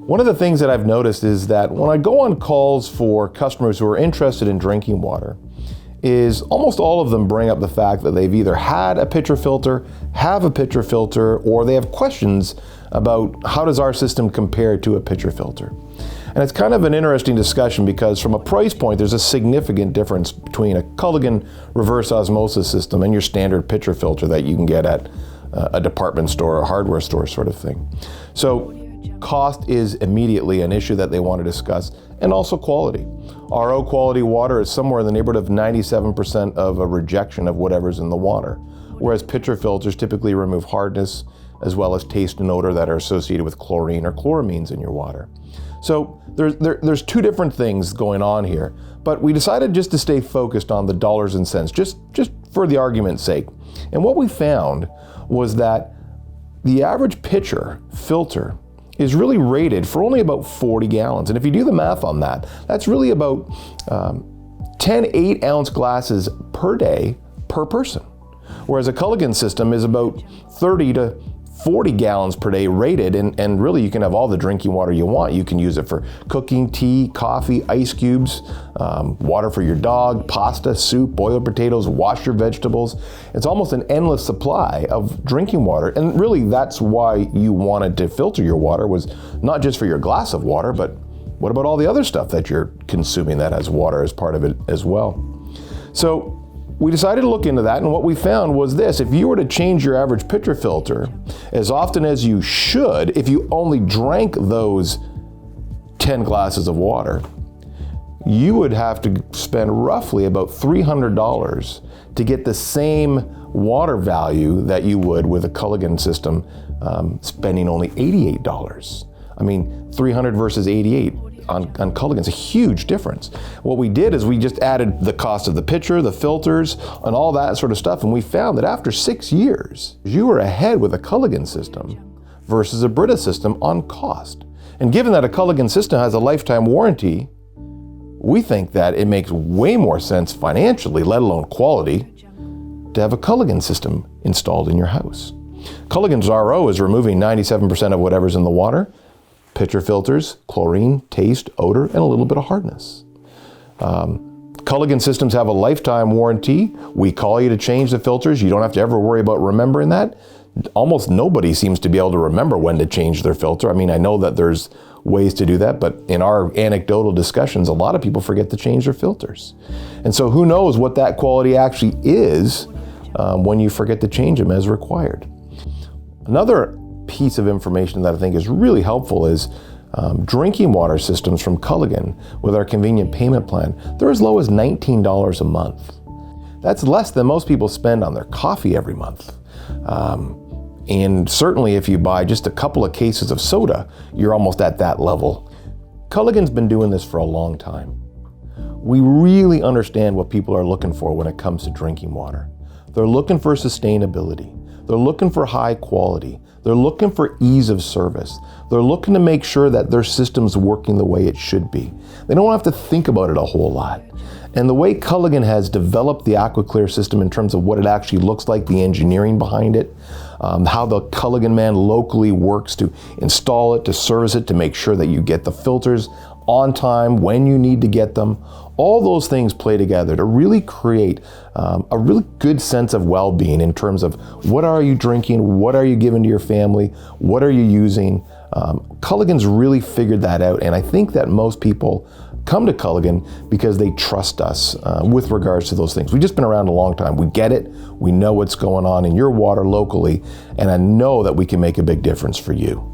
One of the things that I've noticed is that when I go on calls for customers who are interested in drinking water, is almost all of them bring up the fact that they've either had a pitcher filter, have a pitcher filter, or they have questions about how does our system compare to a pitcher filter. And it's kind of an interesting discussion because from a price point, there's a significant difference between a Culligan reverse osmosis system and your standard pitcher filter that you can get at a department store or hardware store sort of thing. So cost is immediately an issue that they want to discuss, and also quality. RO quality water is somewhere in the neighborhood of 97% of a rejection of whatever's in the water, whereas pitcher filters typically remove hardness as well as taste and odor that are associated with chlorine or chloramines in your water. So there's two different things going on here, but we decided just to stay focused on the dollars and cents, just for the argument's sake. And what we found was that the average pitcher filter is really rated for only about 40 gallons. And if you do the math on that, that's really about 10 8-ounce glasses per day per person. Whereas a Culligan system is about 30 to 40 gallons per day rated, and really you can have all the drinking water you want. You can use it for cooking, tea, coffee, ice cubes, water for your dog, pasta, soup, boiled potatoes, wash your vegetables. It's almost an endless supply of drinking water, and really that's why you wanted to filter your water, was not just for your glass of water, but what about all the other stuff that you're consuming that has water as part of it as well? So we decided to look into that, and what we found was this: if you were to change your average pitcher filter as often as you should, if you only drank those 10 glasses of water, you would have to spend roughly about $300 to get the same water value that you would with a Culligan system, spending only $88. I mean, 300 versus 88. On Culligan's a huge difference. What we did is we just added the cost of the pitcher, the filters, and all that sort of stuff, and we found that after 6 years, you were ahead with a Culligan system versus a Brita system on cost. And given that a Culligan system has a lifetime warranty, we think that it makes way more sense financially, let alone quality, to have a Culligan system installed in your house. Culligan's RO is removing 97% of whatever's in the water. Pitcher filters, chlorine, taste, odor, and a little bit of hardness. Culligan systems have a lifetime warranty. We call you to change the filters. You don't have to ever worry about remembering that. Almost nobody seems to be able to remember when to change their filter. I mean, I know that there's ways to do that, but in our anecdotal discussions, a lot of people forget to change their filters. And so who knows what that quality actually is when you forget to change them as required. Another piece of information that I think is really helpful is drinking water systems from Culligan with our convenient payment plan. They're as low as $19 a month. That's less than most people spend on their coffee every month. And certainly if you buy just a couple of cases of soda, you're almost at that level. Culligan's been doing this for a long time. We really understand what people are looking for when it comes to drinking water. They're looking for sustainability. They're looking for high quality. They're looking for ease of service. They're looking to make sure that their system's working the way it should be. They don't have to think about it a whole lot. And the way Culligan has developed the AquaClear system in terms of what it actually looks like, the engineering behind it, how the Culligan man locally works to install it, to service it, to make sure that you get the filters on time, when you need to get them. All those things play together to really create a really good sense of well-being in terms of what are you drinking, what are you giving to your family, what are you using. Culligan's really figured that out, and I think that most people come to Culligan because they trust us with regards to those things. We've just been around a long time. We get it, we know what's going on in your water locally, and I know that we can make a big difference for you.